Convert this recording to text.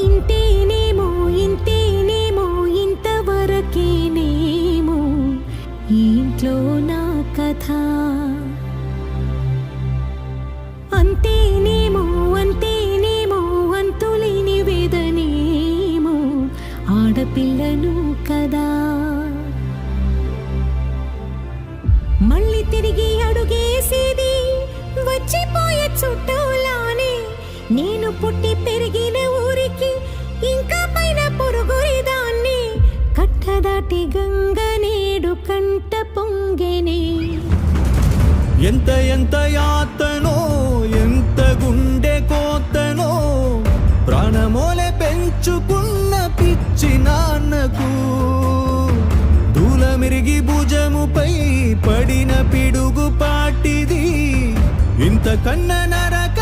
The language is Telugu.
ఇంతేనేమో ఇంతేనేమో ఇంతవరకేనేమో ఈ ఇంట్లో నా కథ. అంతేనేమో అంతేనేమో అంతులేని వేదనేమో ఆడపిల్లను కదా. మళ్ళీ తిరిగి అడుగేసేది వచ్చిపోయే చుట్టూలానే. నేను పుట్టి పెరిగిన ఊరికి ఇంకా పైన పొరుగురిదాన్ని. కట్టదాటి గంగ నేడు కంట పొంగెనే. ఎంత ఎంత యాతనో ఎంత గుండె కోతనో ప్రాణమోలే పెంచుకున్న పిచ్చి నాన్నకు. దూలమిరిగి భుజముపై పడిన పిడుగు పాటిది ఇంత కన్న నరక